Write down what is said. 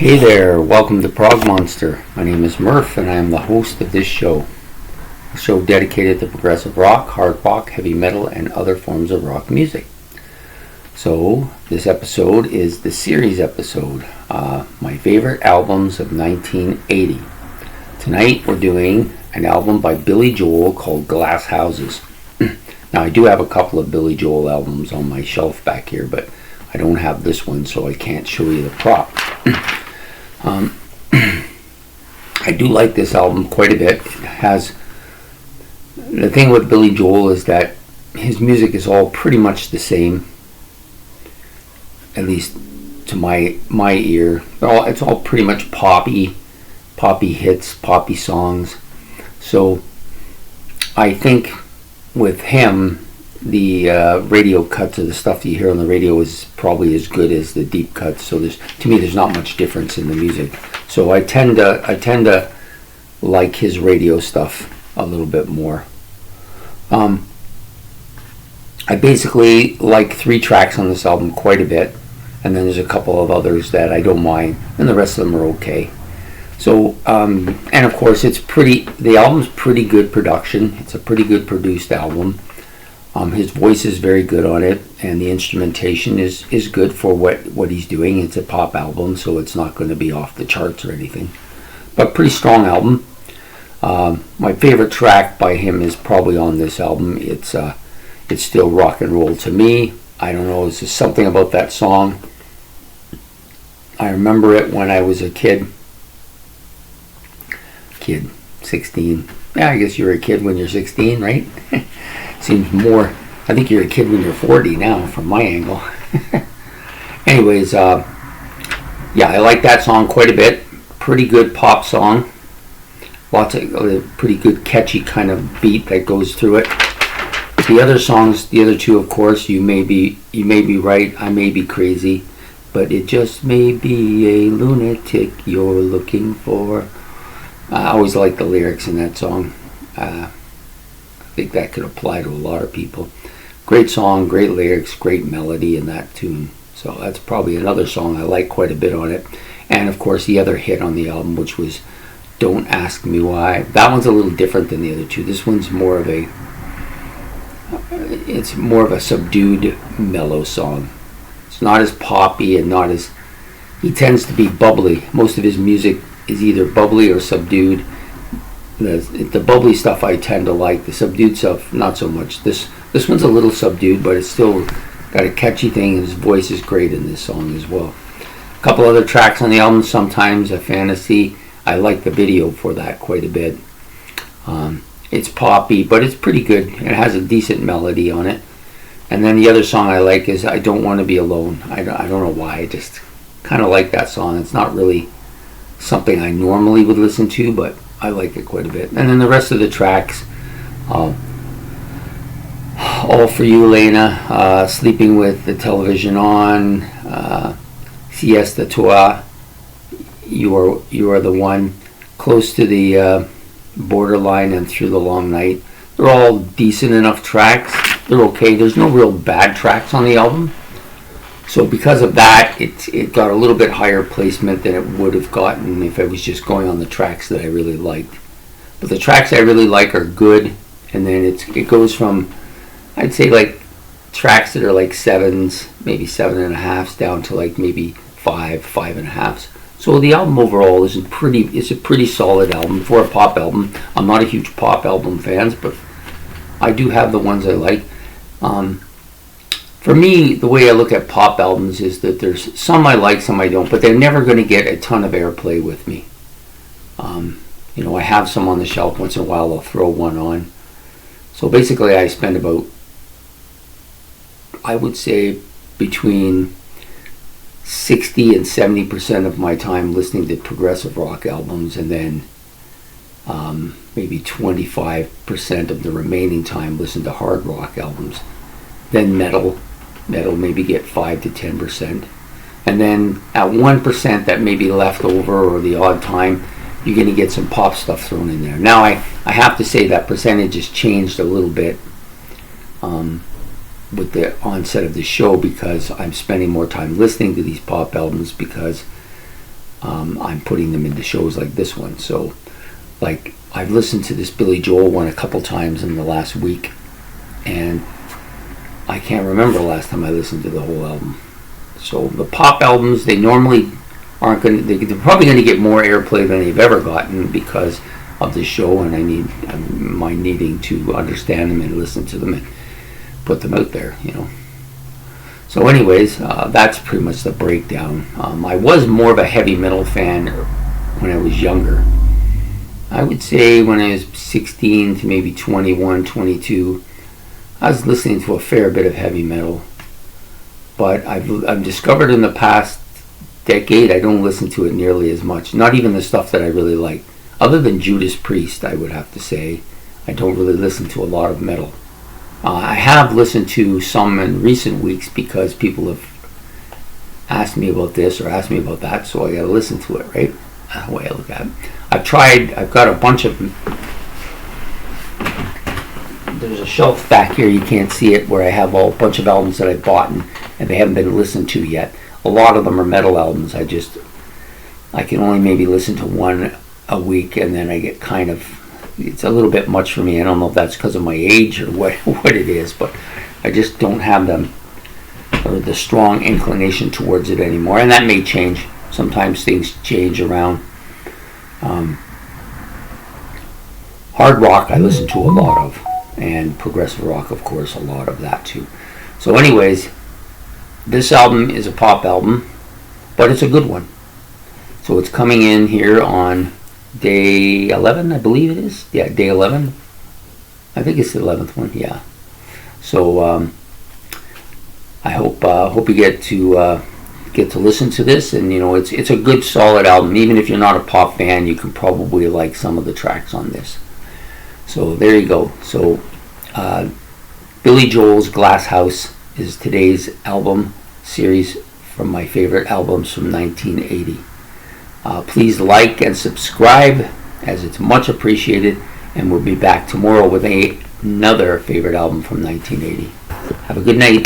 Hey there, welcome to Prog Monster. My name is Murph and I am the host of this show. A show dedicated to progressive rock, hard rock, heavy metal, and other forms of rock music. So, this episode is the series episode, my favorite albums of 1980. Tonight we're doing an album by Billy Joel called Glass Houses. Now, I do have a couple of Billy Joel albums on my shelf back here, but I don't have this one, so I can't show you the prop. I do like this album quite a bit. It has, the thing with Billy Joel is that his music is all pretty much the same, at least to my ear. It's all pretty much poppy hits, poppy songs. So I think with him, the radio cuts of the stuff that you hear on the radio is probably as good as the deep cuts. So to me, there's not much difference in the music. So I tend to like his radio stuff a little bit more. I basically like 3 tracks on this album quite a bit, and then there's a couple of others that I don't mind, and the rest of them are okay. So, and of course, the album's pretty good production. It's a pretty good produced album. His voice is very good on it, and the instrumentation is good for what he's doing. It's a pop album, so it's not going to be off the charts or anything. But pretty strong album. My favorite track by him is probably on this album. It's Still Rock and Roll to Me. I don't know, it's just something about that song. I remember it when I was a kid, 16. Yeah, I guess you're a kid when you're 16, right? Seems more, I think you're a kid when you're 40 now, from my angle. Anyways, yeah, I like that song quite a bit. Pretty good pop song. Lots of pretty good catchy kind of beat that goes through it. The other songs, the other two, of course, you may be right, I may be crazy, but it just may be a lunatic you're looking for. I always like the lyrics in that song. I think that could apply to a lot of people. Great song, great lyrics, great melody in that tune. So that's probably another song I like quite a bit on it. And of course the other hit on the album, which was Don't Ask Me Why. That one's a little different than the other two. This one's more of a subdued, mellow song. It's not as poppy and not as, he tends to be bubbly. Most of his music is either bubbly or subdued. The bubbly stuff I tend to like. The subdued stuff, not so much. This one's a little subdued, but it's still got a catchy thing, and his voice is great in this song as well. A couple other tracks on the album, Sometimes a Fantasy. I like the video for that quite a bit. It's poppy, but it's pretty good. It has a decent melody on it. And then the other song I like is I Don't Want to Be Alone. I don't know why, I just kind of like that song. It's not really something I normally would listen to, but I like it quite a bit. And then the rest of the tracks, All For You, Lena, Sleeping with the Television On, Siesta Toi, You Are the One, Close to the Borderline, and Through the Long Night. They're all decent enough tracks. They're okay. There's no real bad tracks on the album. So because of that, it got a little bit higher placement than it would have gotten if I was just going on the tracks that I really liked. But the tracks I really like are good, and then it goes from, I'd say, like tracks that are like 7s, maybe 7.5s, down to like maybe 5.5s. So the album overall is a pretty solid album for a pop album. I'm not a huge pop album fan, but I do have the ones I like. For me, the way I look at pop albums is that there's some I like, some I don't, but they're never going to get a ton of airplay with me. I have some on the shelf. Once in a while I'll throw one on. So basically I spend about, I would say, between 60 and 70% of my time listening to progressive rock albums, and then maybe 25% of the remaining time listen to hard rock albums. Then metal maybe get 5 to 10%, and then at 1% that may be left over, or the odd time, you're going to get some pop stuff thrown in there. Now I have to say that percentage has changed a little bit with the onset of the show, because I'm spending more time listening to these pop albums, because I'm putting them into shows like this one. So, like, I've listened to this Billy Joel one a couple times in the last week, and I can't remember the last time I listened to the whole album. So the pop albums, they normally aren't going to, they're probably going to get more airplay than they've ever gotten because of this show, and my needing to understand them and listen to them and put them out there, you know. So anyways, that's pretty much the breakdown. I was more of a heavy metal fan when I was younger. I would say when I was 16 to maybe 21, 22, I was listening to a fair bit of heavy metal. But I've discovered in the past decade I don't listen to it nearly as much. Not even the stuff that I really like. Other than Judas Priest, I would have to say, I don't really listen to a lot of metal. I have listened to some in recent weeks because people have asked me about this or asked me about that, so I got to listen to it, right? That's the way I look at it. I've got a bunch of, there's a shelf back here, you can't see it, where I have a bunch of albums that I bought and they haven't been listened to yet. A lot of them are metal albums. I can only maybe listen to one a week, and then I get kind of, it's a little bit much for me. I don't know if that's because of my age or what it is, but I just don't have the strong inclination towards it anymore, and that may change. Sometimes things change around. Hard rock I listen to a lot of, and progressive rock, of course, a lot of that too. So anyways, this album is a pop album, but it's a good one. So it's coming in here on day 11, I believe it is. Yeah, day 11. I think it's the 11th one, yeah. So I hope you get to listen to this, and you know it's a good solid album. Even if you're not a pop fan, you can probably like some of the tracks on this. So there you go. So Billy Joel's Glass House is today's album series from my favorite albums from 1980. Please like and subscribe, as it's much appreciated, and we'll be back tomorrow with another favorite album from 1980. Have a good night.